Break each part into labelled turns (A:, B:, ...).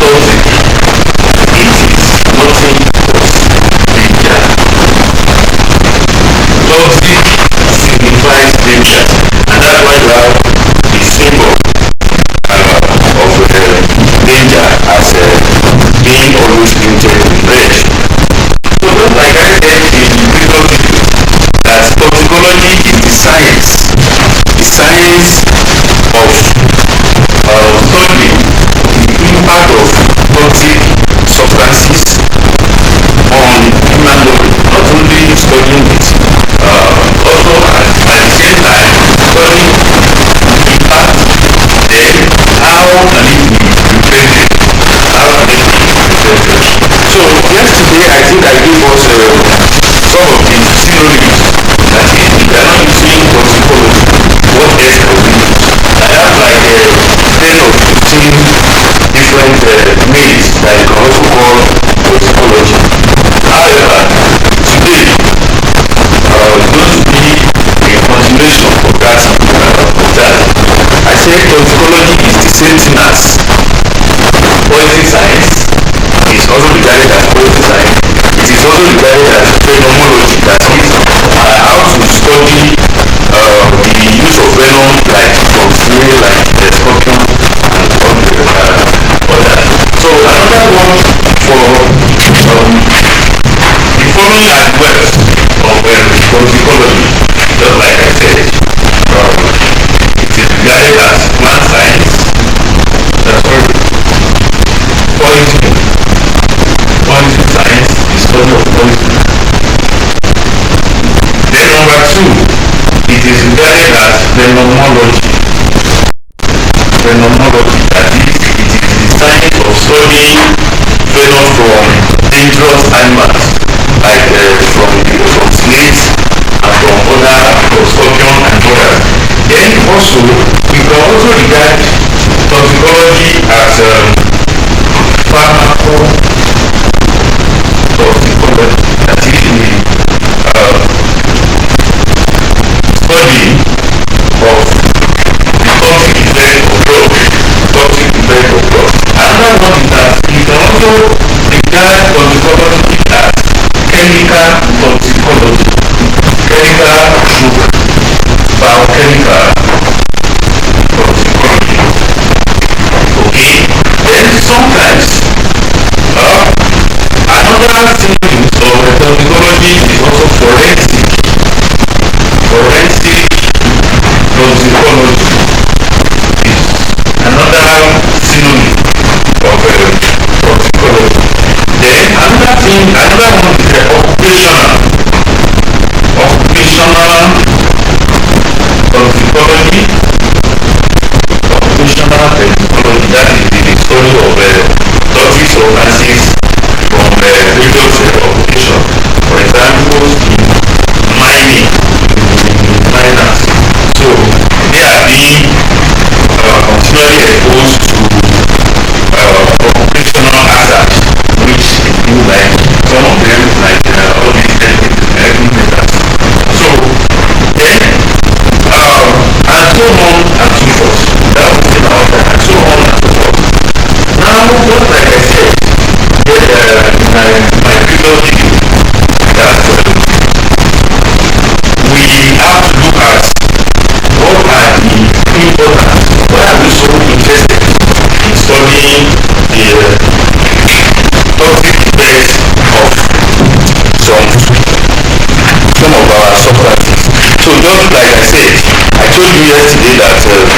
A: toxic, it is nothing but danger. Toxic signifies danger, and that's why we have the symbol of danger as being always printed in red. So just like I said in the previous video, that toxicology is the science of studying the impact of toxic substances on human body. Not only studying it, also at the same time studying the impact, then how can it be prevented? How can it be prevented? So yesterday I think I gave us some of the synonyms. That is, if you are not using toxicology, what else can we use? I have like 10 or 15 different names that you can also call toxicology. However, today is going to be a continuation of that. I say toxicology is the same thing as poison science. It is also regarded as poison science. It is also regarded as phenomenology, that is how to study the use of venom, like from snail, like the scorpion, and all the others. So another one for the following as well of toxicology, just like I said, it is regarded as plant science, poison science, the study of poison. Then number 2, it is regarded as phenomenology. Phenomenology, that is, it is the science of studying venom from dangerous animals, like from snakes and from scorpion and others. Then also, we can also regard toxicology as pharmacotoxicology, that is the study of the toxic effect of drugs. Another one is that you can also regard toxicology as chemical toxicology, chemical through biochemical toxicology. Okay, then sometimes another synonym of toxicology is also forensic toxicology. Is another synonym of toxicology. Then another one is occupational toxicology. That is the study of toxic substances from various occupations. For example, in mining, miners. So they are being continually exposed to occupational hazards, which include like some of them like all these heavy metals. So then and so on and so forth. That was in our time, and so on and so forth. Now, just like I said in my previous video, that we have to look at what are the importance, why are we so interested in studying the toxic effects of some of our substances. So just like I said, I told you yesterday that we'll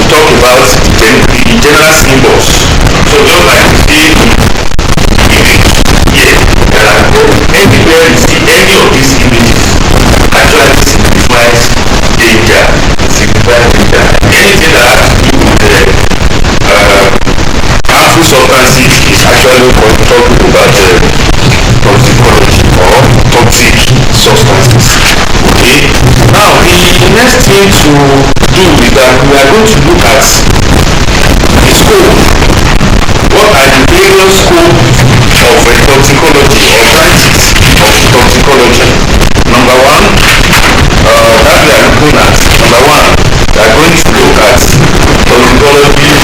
A: talk about the general symbols. So just like we see here, anywhere you see any of these images, actually signifies danger. Anything that has to do with harmful substances is actually talking about toxicology or toxic substances. Okay. Now the next thing to do is that we are going to look at the scope. What are the various scopes of toxicology or branches of toxicology? Number one, that we are looking at. Number one, we are going to look at toxicology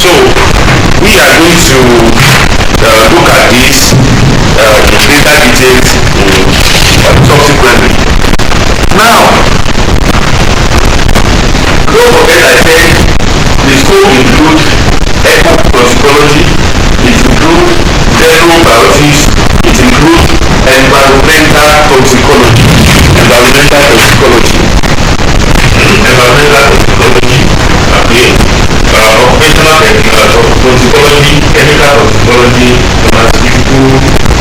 A: So we are going to look at this in greater details subsequently. Now, don't forget I said the scope includes eco-toxicology, it includes xenobiotics, it includes environmental toxicology, toxicology, chemical toxicology, pharmaceutical,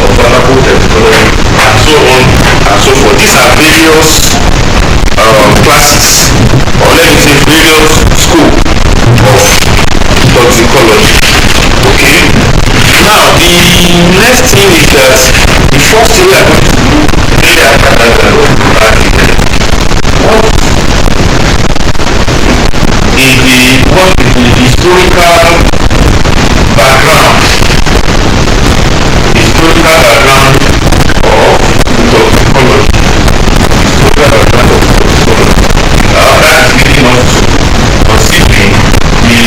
A: observable toxicology, and so on and so forth. These are various classes, or let me say various schools of toxicology. Okay. Now the next thing is that the first thing we are going to do really after that is what is the historical background of toxicology. That's leading us to considering the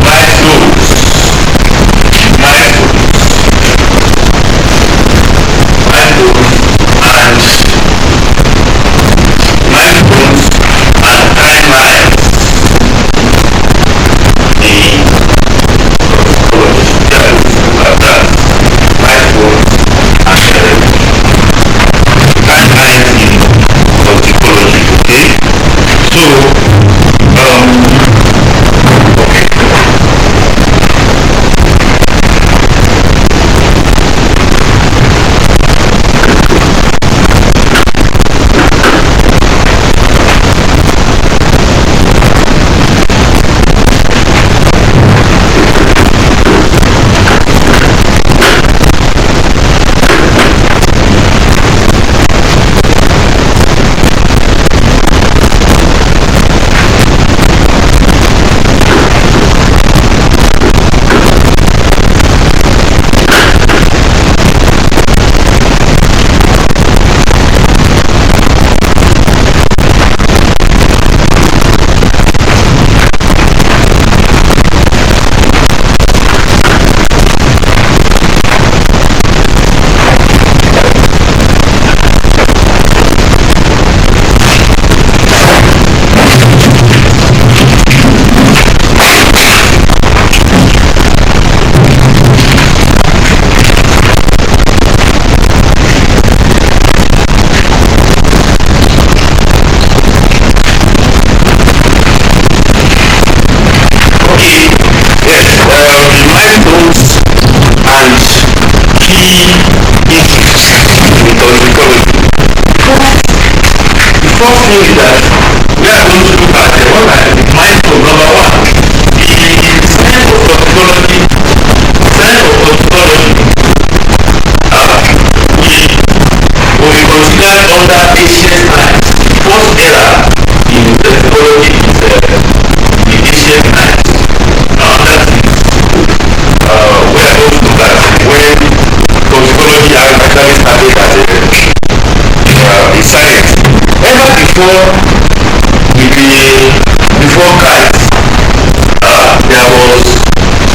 A: milestones and timelines first thing is that we are going to look at what are the milestones. Number one, the science of toxicology. Will be considered under ancient times. The first era in toxicology is the ancient times. That is we are going to look at when toxicology actually started as a science. Ever before Christ,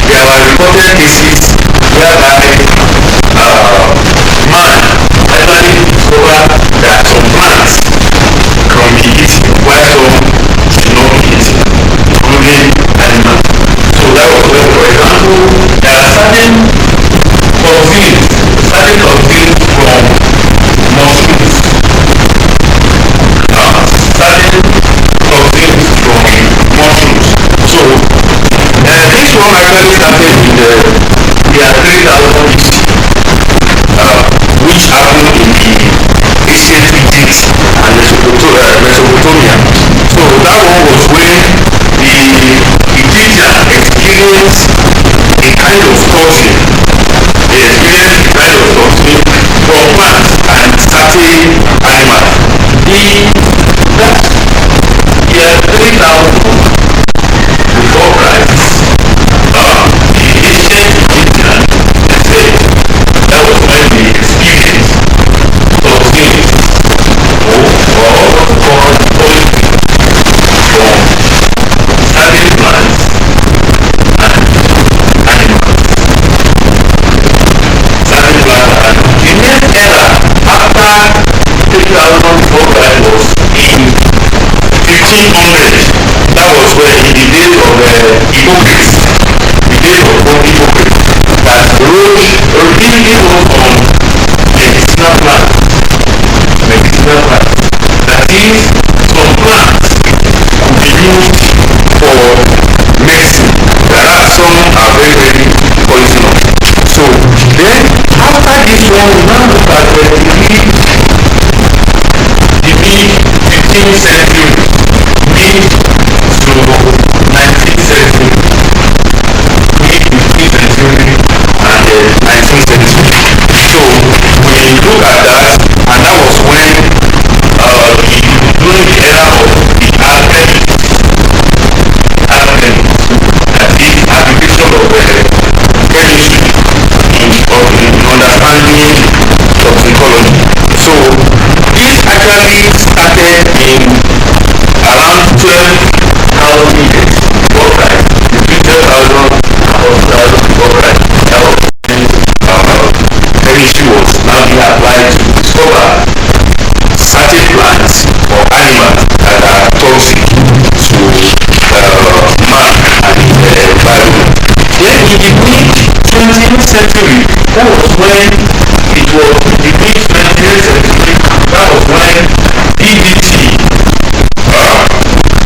A: there were reported cases whereby man actually discovered that some plants can be eaten while some should not be eaten, including animals. So that was when, for example, there are certain toxins from mushrooms. So this one actually started in the year 3000 BC, which happened in the ancient Egypt and Mesopotamia. So that one was when the Egyptians experienced a kind of toxin. They experienced a kind of toxin from plants and certain animals. That year 3000 before Christ, the ancient 18th century, mid to 19th century, mid 15th century and the 19th century. So we look at that, and that was when during the era of the alchemists, that is application of chemistry in understanding toxicology. So this actually started in around 12,000 years before Christ, between 12,000 and 40,000 before Christ. That was when chemistry was now being applied to discover certain plants or animals that are toxic to man and environment. Then in the mid 20th century, that was when it was the mid 20th century, that was when DDT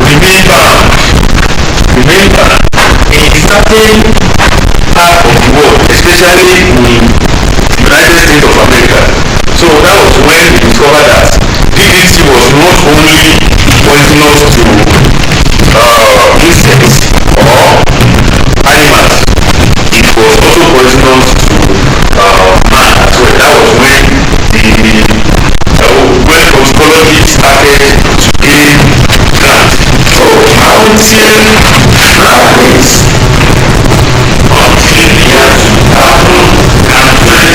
A: remained banned in certain parts of the world, especially in the United States of America. So that was when we discovered that DDT was not only poisonous to insects or animals, it was also poisonous to man as well. That was when when toxicology started to gain ground. So until nowadays, until the year 2020,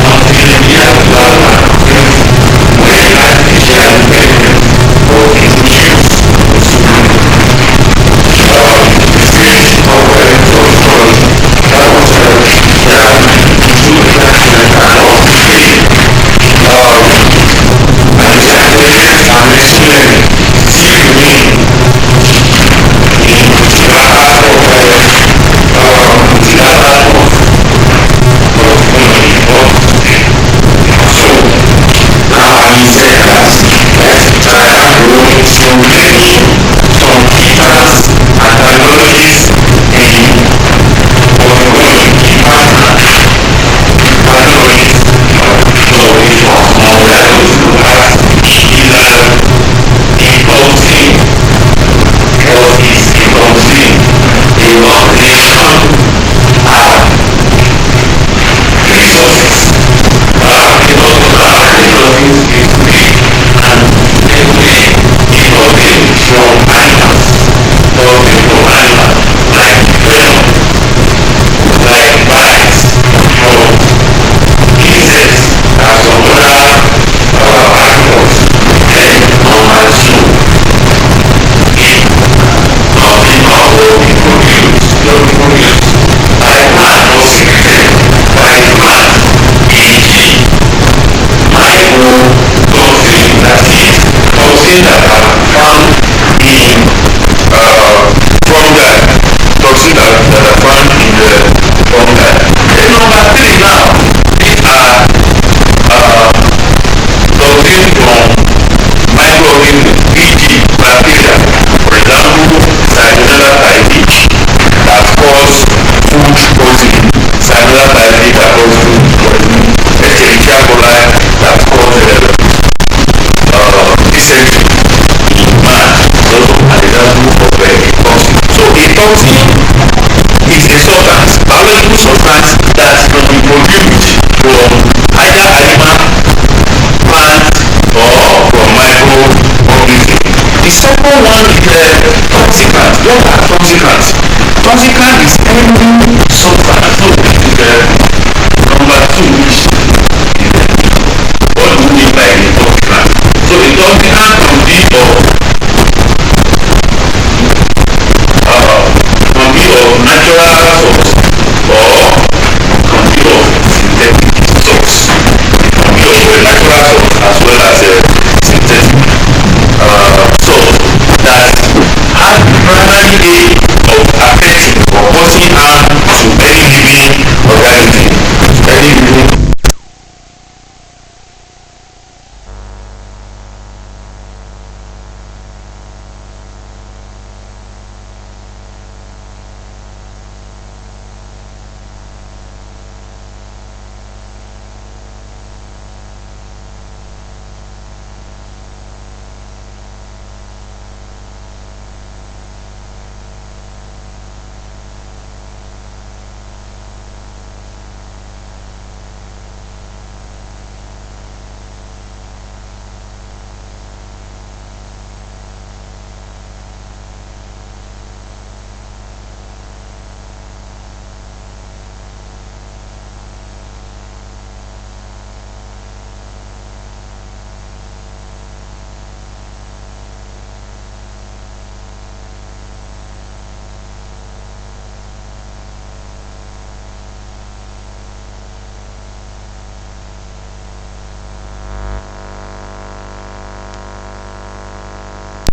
A: until the year 2020, when artificial intelligence was introduced into the field of toxicology, that was toxin is a substance, biological substance that can be produced from either animal, plant, or from microorganism. The second one is toxicant. What are toxicants? Toxicant is any substance. So this is number 2, which is what do we mean by the toxicant? So the toxicant can be of natural source or can be of synthetic source. It can be of a natural source as well as a synthetic source that has the primary aim of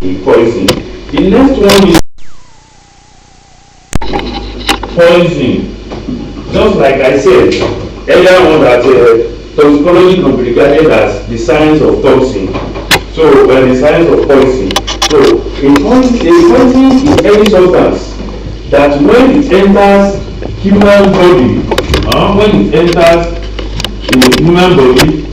A: a poison. The next one is poison. Just like I said earlier on that toxicology can be regarded as the science of toxin. So the science of poison. So a poison is any substance that when it enters human body, when it enters in the human body,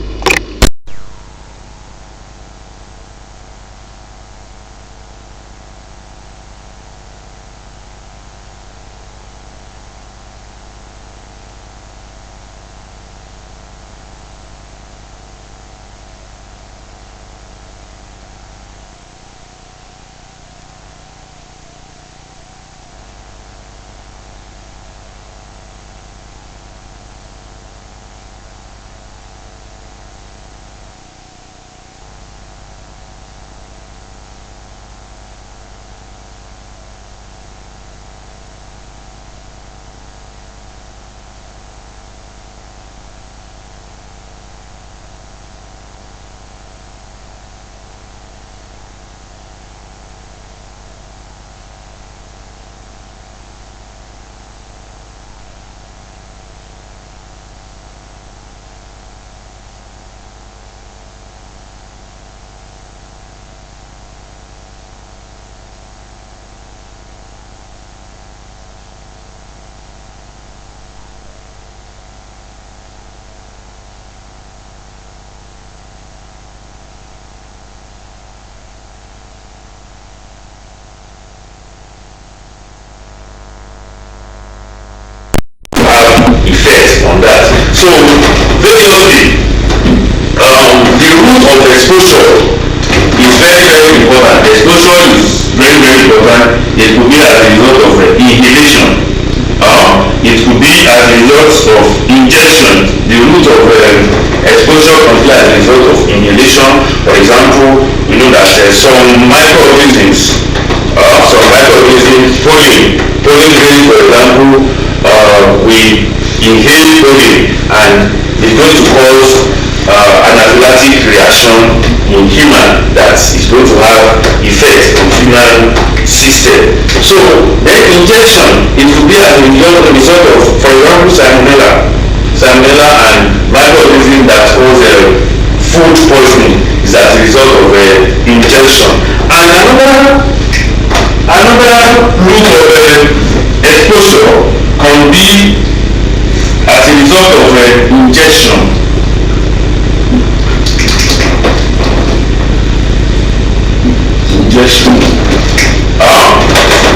A: effect on that. So very obviously, the root of exposure is very important. Exposure is very important. It could be as a result of inhalation. It could be as a result of injection. The root of exposure can be as a result of inhalation. For example, you know that some microorganisms, pollen grains, for example, we inhale pollen and it's going to cause anaphylactic reaction in human that is going to have effect on human system. So then injection, it will be as a result of, for example, salmonella and microorganism that cause food poisoning is as a result of injection. And another root of exposure can be as a result of injection.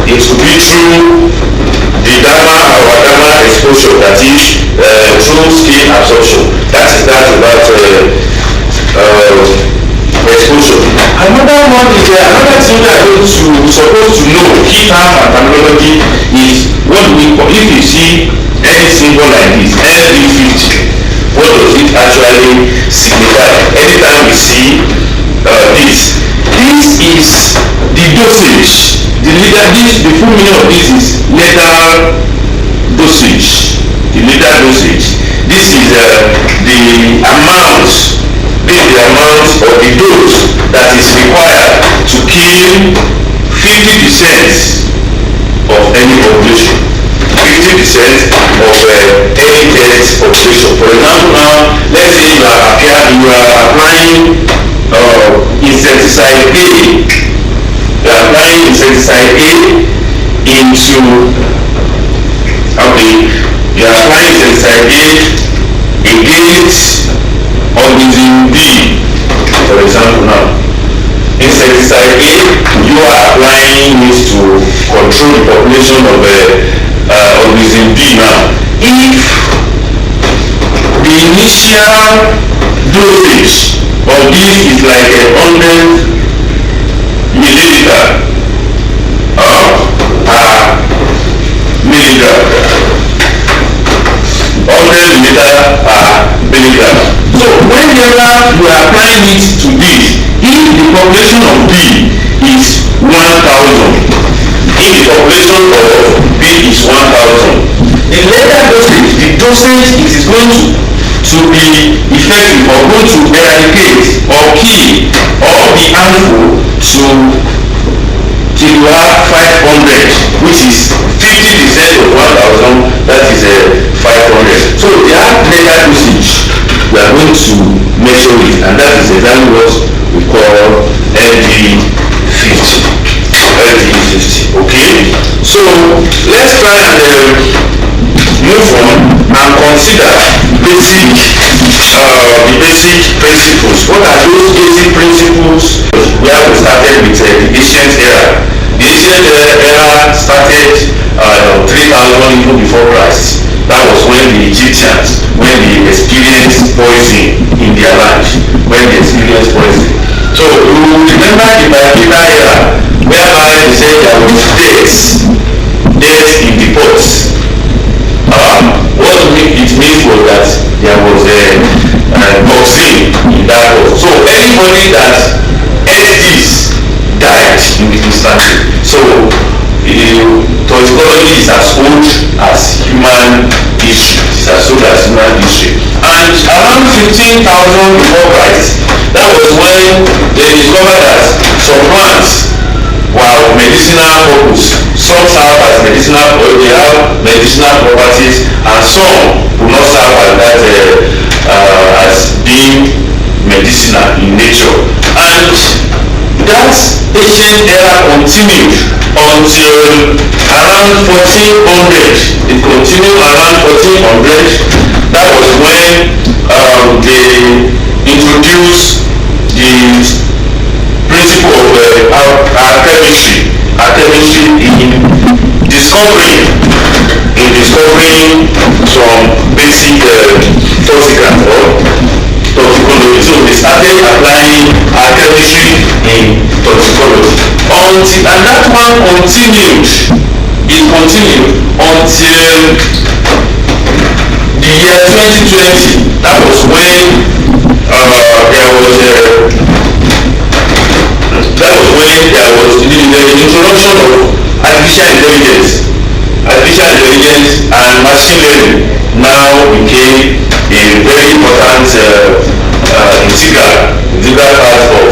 A: It could be through the dermal exposure, that is through skin absorption. That is about exposure. Another one is another thing that you're supposed to know, key term and terminology, is what we call, if you see any symbol like this, LE50, what does it actually signify? Anytime we see this is the dosage. The full meaning of this is lethal dosage. The lethal dosage. This is the amount. This is the amount or the dose that is required to kill 50% of any population. 50% of any death population. For example, now let's say you are applying insecticide A. You are applying insecticide A into you are applying insecticide A against organism B. For example, now insecticide A, you are applying it to control the population of organism B. Now, if the initial dosage of this is like 100 milliliter milligram, 100 liter per milligram. So whenever you are applying it to this, if the population of B is 1,000, if the population of B is 1,000, the later dosage, the dosage it is going to be effective or going to eradicate or kill or be harmful to till you have 500, which is 50% of 1000, that is 500. So they have legal dosage. We are going to measure it, and that is exactly what we call LD50. LD50. Okay. So let's try and move on and consider basic the basic principles. What are those basic principles? We have started with the ancient era. The ancient era started 3000 even before Christ. That was when the Egyptians, when they experienced poison in their land, when they experienced poison. So you remember the biblical era, whereby they said there was death in the pots. What it means was that there was a toxin in that pot. So anybody that ate this died instantly. So toxicology is as old as human history. It is as old as human history. And around 15,000 before Christ, that was when they discovered that some plants were medicinal purpose. Some serve as medicinal, they have medicinal properties, and some do not serve as that as being medicinal in nature. And that ancient era continued until around 1400. It continued around 1400. That was when they introduced the principle of chemistry in discovering some basic toxicants or toxicology. So they started applying chemistry in toxicology and that one continued. It continued until the year 2020. That was when there was the introduction of artificial intelligence and machine learning now became a very important integral part of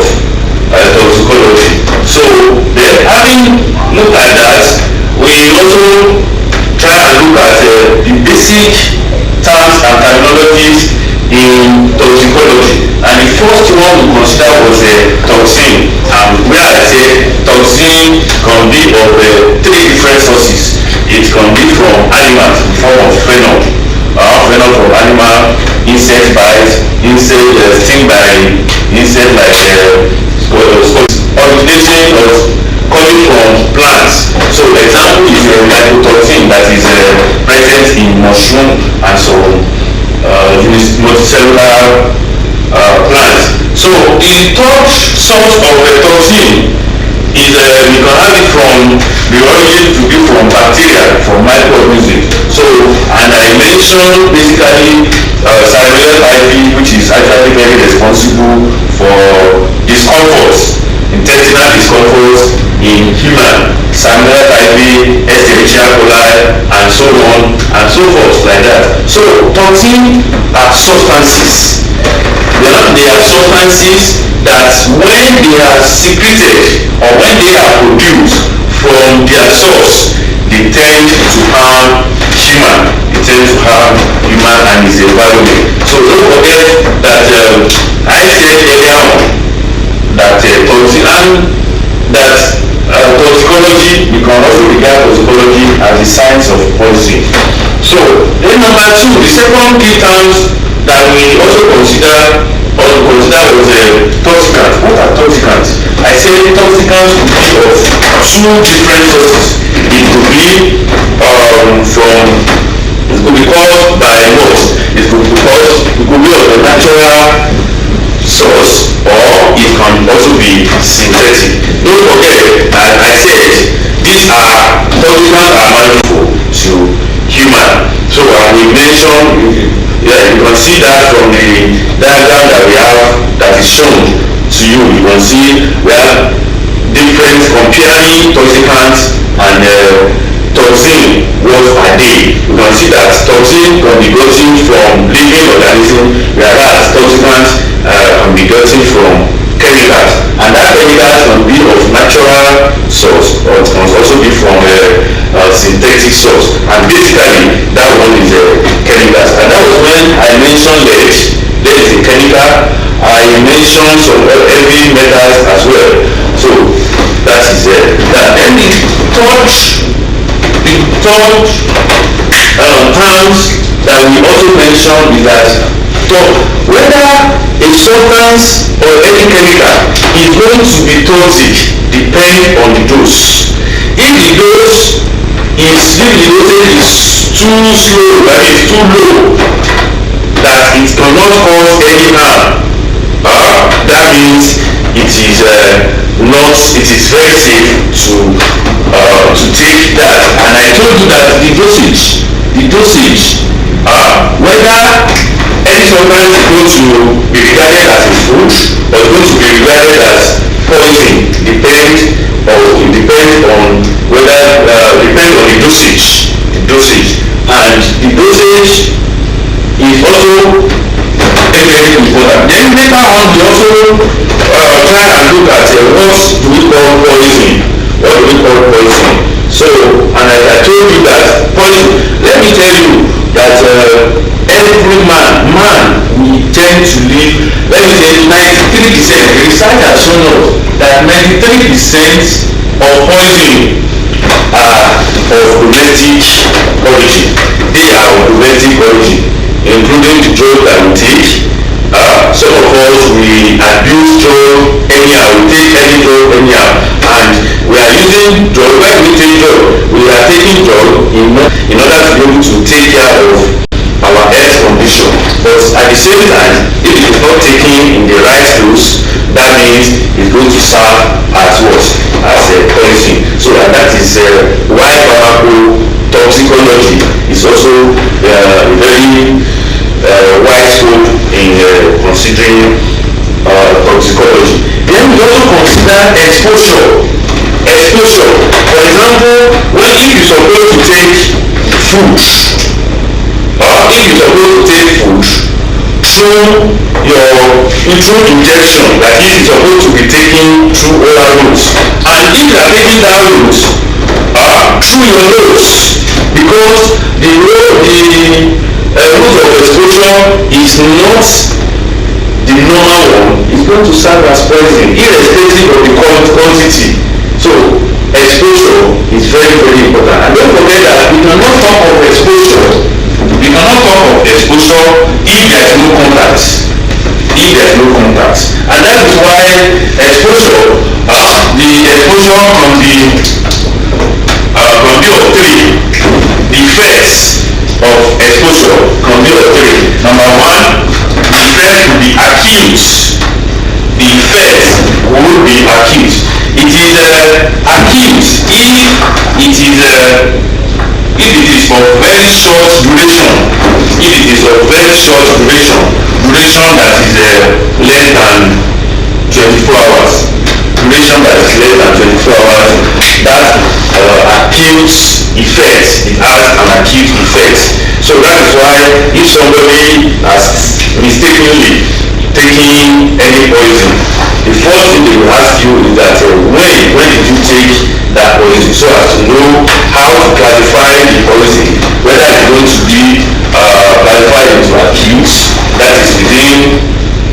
A: toxicology. So then, having looked at that, we also try and look at the basic terms and terminologies in toxicology. And the first one we consider was toxin. And where I say toxin can be of three different sources. It can be from animals in form of phenol from animal, insect bite, sting by insect like originating or coming from plants. So the example is mycotoxin that is present in mushroom and some multicellular plants. So the third source of toxin is you can have it from the origin to be from bacteria, from microorganisms. So, and I mentioned basically salmonella typhi, which is actually very responsible for discomforts, intestinal discomforts in human. Salmonella typhi, Escherichia coli, and so on and so forth like that. So toxins are substances. They are substances that when they are secreted or when they are produced from their source, they tend to harm human. They tend to harm human and its environment. So don't forget that I said earlier on that toxicology, we can also regard toxicology as the science of poison. So then number two, the second key terms that we also consider was toxicants. What are toxicants? I say toxicants could be of two different sources. It could be it could be caused by what? It could be of a natural source, or it can also be synthetic. Don't forget, as I said, these are toxicants are harmful to human. So we mentioned, you can see that from the diagram that we have that is shown to you. You can see we have different comparing toxicants and toxin. What are they? You can see that toxin can be gotten from living organisms, whereas toxicants can be gotten from chemicals. and that chemical can be of natural source or it can also be from a synthetic source, and basically that one is chemicals. And that was when I mentioned lead is a chemical. I mentioned some heavy metals as well. So that is that. Then the third terms that we also mentioned is that whether a substance or any chemical is going to be toxic depends on the dose. If the dosage is too slow, that is too low, that it cannot cause any harm, that means it is very safe to take that. And I told you that the dosage whether any substance is going to be regarded as a food or is going to be regarded as poison depends on whether depends on the dosage, and the dosage is also very important. Then later on we also try and look at what do we call poison. So, and as I told you that poison, let me tell you that every man we tend to live, let me say 93%, research has shown us that 93% of poison are of domestic origin. They are of domestic origin, including the drug that we take. Some of us, we abuse drug anyhow, we take any drug anyhow, and we are using drug. When we take drug, we are taking drug in order to be able to take care of our health condition. But at the same time, if it is not taken in the right dose, that means it's going to serve as what? As a poison. So that is why toxicology is also very wide scope in considering toxicology. Then we also consider exposure. For example, if you're supposed to take food, through injection, that is, it's supposed to be taken through oral routes, and if you are taking that route through your nose, because the route of exposure is not the normal one, it's going to serve as poison irrespective of the quantity. So exposure is very, very important. And don't forget that we cannot talk of exposure if there is no contact. And that is why exposure, the exposure can be of three. The effects of exposure can be of three. Number one, the effect will be acute. It is acute if it is of very short duration. Duration that is less than 24 hours. That acute effect, it has an acute effect. So that is why if somebody has mistakenly taken any poison, the first thing they will ask you is that when did you take that poison, so as to know how to classify the poison, whether it's going to be classified into acute, that is within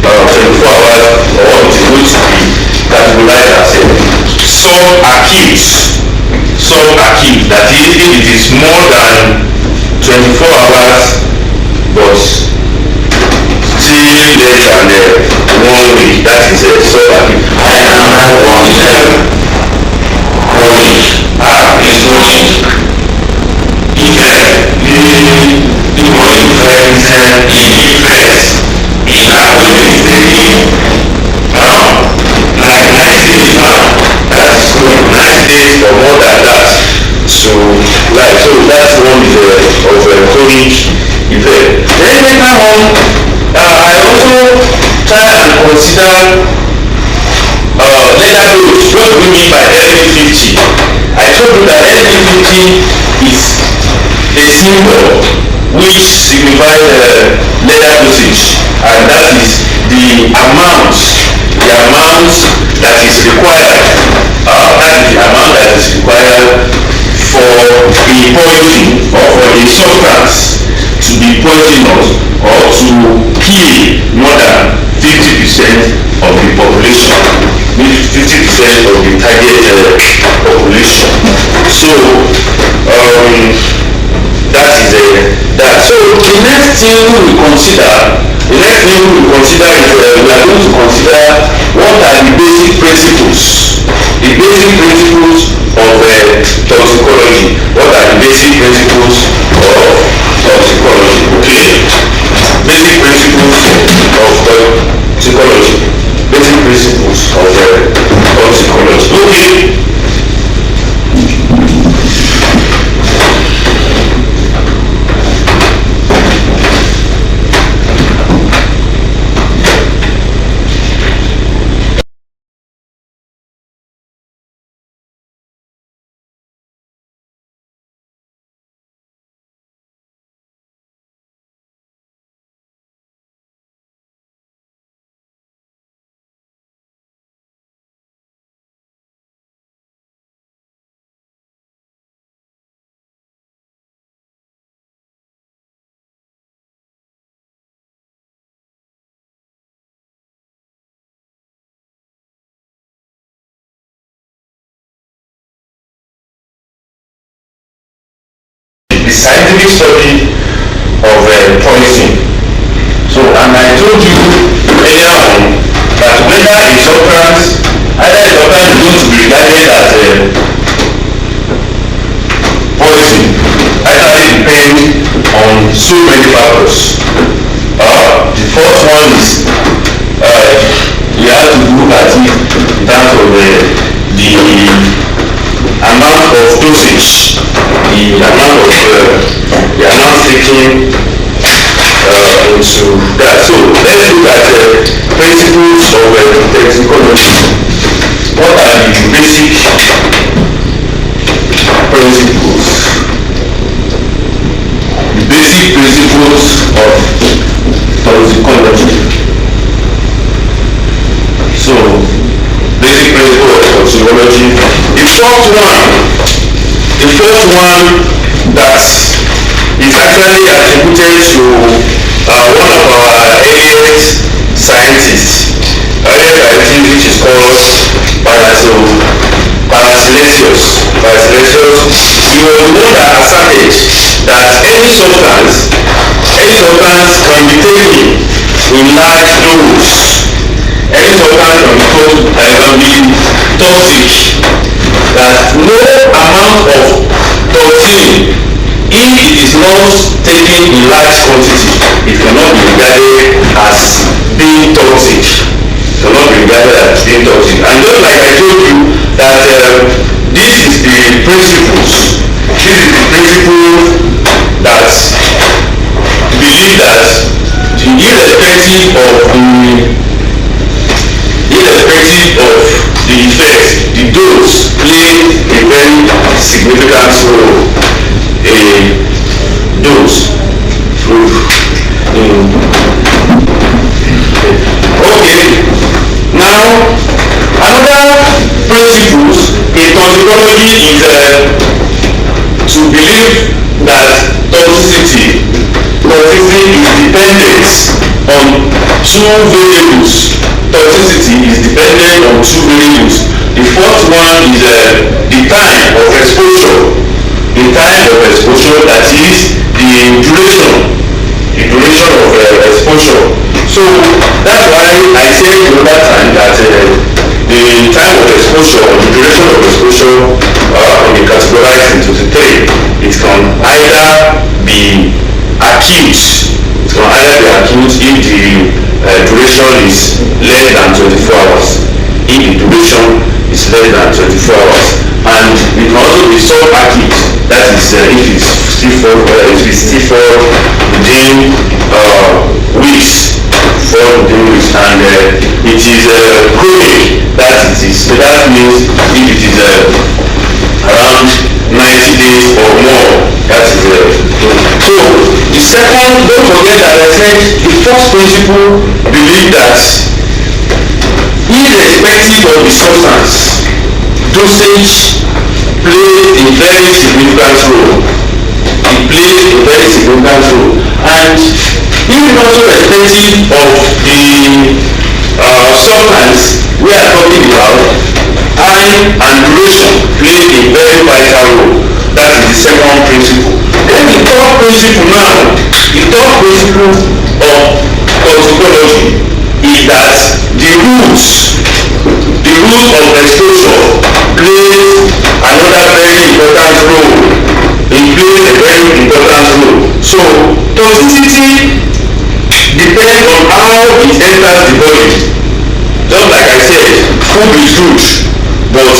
A: 24 hours, or it is going to be categorized as subacute, that is, if it is more than 24 hours but still less than 1 week, that is subacute. And another one is chronic. It's chronic. The more effect in our taking like 9 days now, that's good. 9 days or more than that. So that's one of chronic effect. Then later on, I also try and consider later dose. What do we mean by LD50? I told you that LD50 is a symbol which signifies letter dosage, and that is the amount the amount that is required. That is the amount that is required for a poison or for a substance to be poisonous or to kill more than 50% of the population, 50% of the target population. So that is that. So the next thing we consider is we are going to consider what are the basic principles. The basic principles of toxicology. What are the basic principles of toxicology? Okay. Basic principles of toxicology. Basic principles of toxicology. Okay. Scientific study of poison. So, and I told you earlier on that whether a substance, either a substance is going to be regarded as poison, actually depends on so many factors. The first one is you have to look at it in terms of the amount of dosage, the amount taken into that. So let's look at principles of toxicology. What are the basic principles? The basic principles of toxicology. So basic principles of toxicology. The first one that is actually attributed to one of our earliest scientists, which is called Paracelsus. He was the one that asserted that any substance can be taken in large doses. Any substance can be toxic. That no amount of toxin, if it is not taken in large quantity, it cannot be regarded as being toxic. It cannot be regarded as being toxic. And just like I told you that this is the principles. This is the principle that believe that irrespective of the effect, the dose play a very significant role. Okay. Now, another principles in toxicology is to believe that toxicity is dependent on two variables. Toxicity is dependent on two variables. The first one is the time of exposure. The time of exposure, that is the duration of exposure. So that's why I said the other time that the time of exposure or the duration of exposure can be categorized into three. It can either be acute. It can either be acute if the duration is less than 24 hours. If the duration is less than 24 hours. And it can also be subacute. That is if it's still for within weeks. And it is chronic. That means if it is around 90 days or more, that is so the second, don't forget that I said the first principle believe that effective of the substance, dosage plays a very significant role. It plays a very significant role. And even also respective of the substance we are talking about, time and duration play a very vital role. That is the second principle. Then the third principle now, the third principle of toxicology is that the rules of exposure plays another very important role. It plays a very important role. So toxicity depends on how it enters the body. Just like I said, food is good, but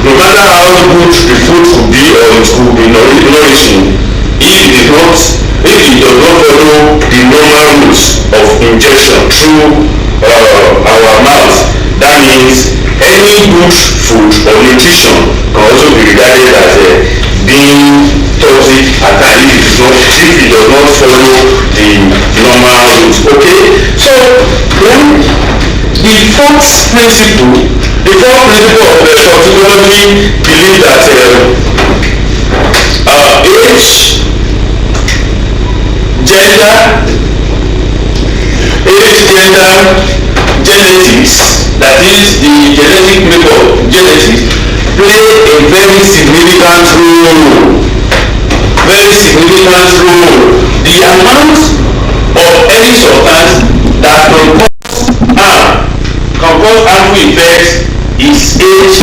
A: no matter how good the food could be or it could be nourishing, if it does not follow the normal rules of injection through our mouth, that means any good food or nutrition can also be regarded as being toxic at times if it does not follow the normal rules. Okay, so then the fourth principle of toxicology believe that age, genetics, that is the genetic makeup, genetics, play a very significant role. The amount of any substance that can cause harmful effects is age.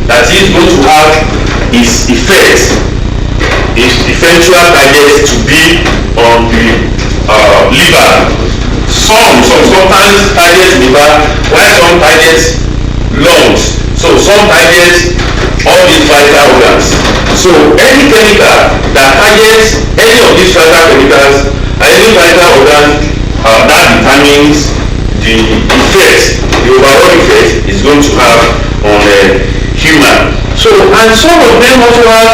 A: That is going to have its effect, its eventual target to be on the liver. Some sometimes target liver, while some target lungs. So some target all these vital organs. So any chemical that targets any of these vital chemicals and any vital organ, that determines the effect, the overall effect is going to have on human. So, and some of them also have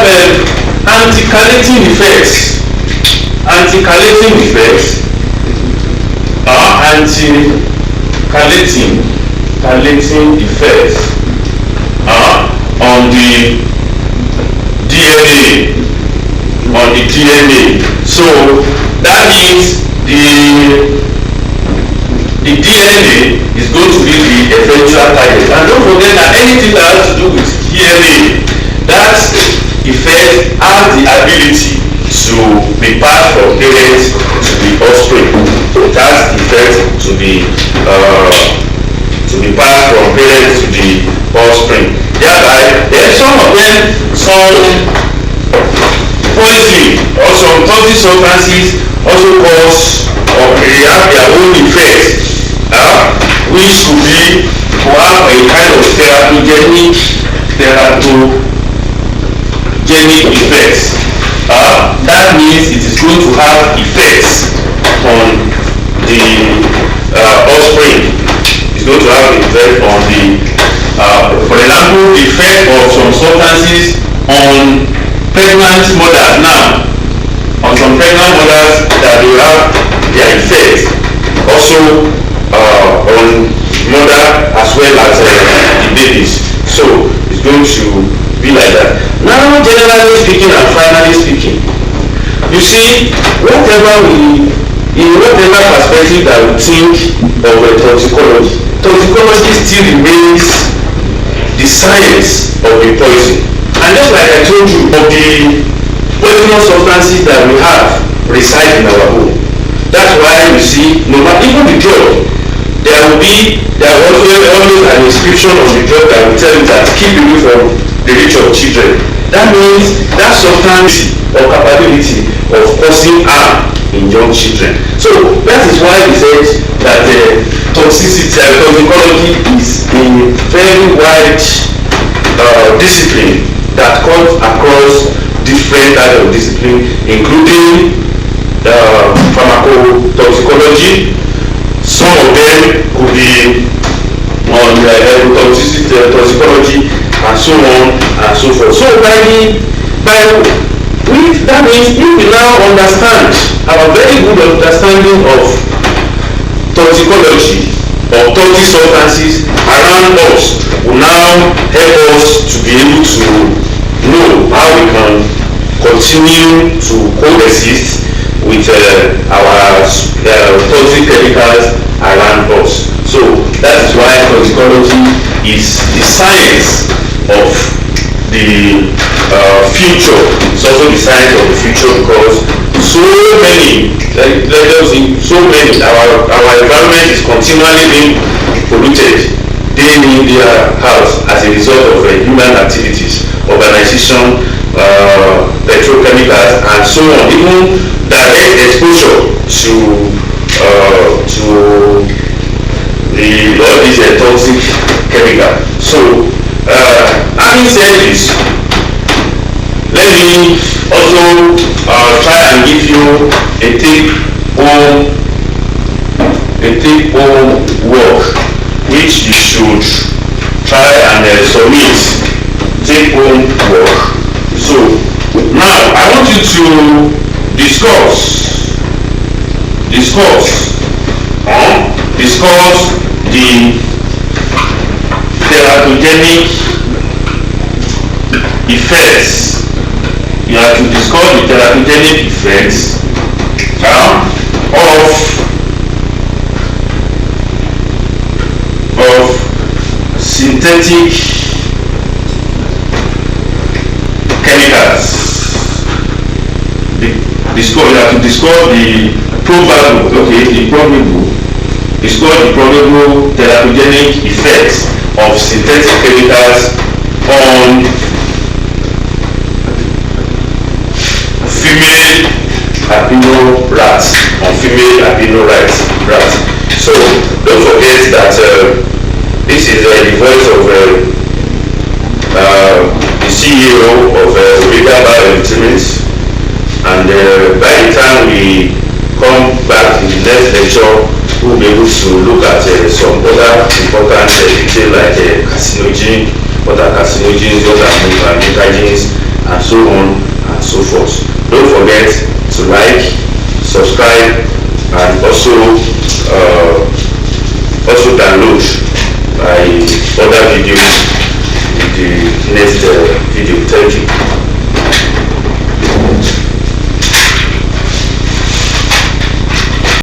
A: anti-chalating effects. Anti-chalating effects on the DNA. So that means the DNA is going to be the eventual target. And don't forget that anything that has to do with DNA, that effect has the ability to be passed from parents to the offspring. It has the effect to be passed from parents to the offspring. Thereby, then some of them, some poison or some toxic substances also cause or they have their own effects, which could be to have a kind of teratogenic effects. That means it is going to have effects on the offspring. It's going to have an effect on the, for example, the effect of some substances on pregnant mothers now. On some pregnant mothers that will have their effect also on mother as well as the babies. So it's going to be like that. Now, generally speaking and finally speaking, you see, in whatever perspective that we think of toxicology, toxicology still remains the science of the poison. And just like I told you, of the poisonous substances that we have reside in our home. That's why you see, no matter even the drug, there will always an inscription on the drug that will tell you that keep away from the reach of children. That means that substance or capability of causing harm in young children. So that is why we said that toxicology is a very wide discipline that cuts across different types of discipline, including pharmacotoxicology. Some of them could be on toxicology and so on and so forth. So that means if we now understand, have a very good understanding of toxicology or toxic substances around us, will now help us to be able to know how we can continue to coexist with our toxic chemicals around us. So that is why toxicology is the science of the future. It's also the science of the future because our environment is continually being polluted day in, day out as a result of human activities, urbanization, petrochemicals and so on, even direct exposure to all these toxic chemicals. So having said this, let me also try and give you a take home work which you should try and submit. Take home work. So now I want you to discuss the teratogenic effects. You have to discuss the teratogenic effects of synthetic chemicals. You have to discuss the probable, discuss the probable teratogenic effects of synthetic chemicals on female albino rats, So don't forget that this is the voice of the CEO of Bio-Edutainment, and by the time we come back in the next lecture, we'll be able to look at some other important details like carcinogen, what are carcinogens, what are mutagens, and so on and so forth. Don't forget to like, subscribe, and also download my other videos in the next video. Thank you.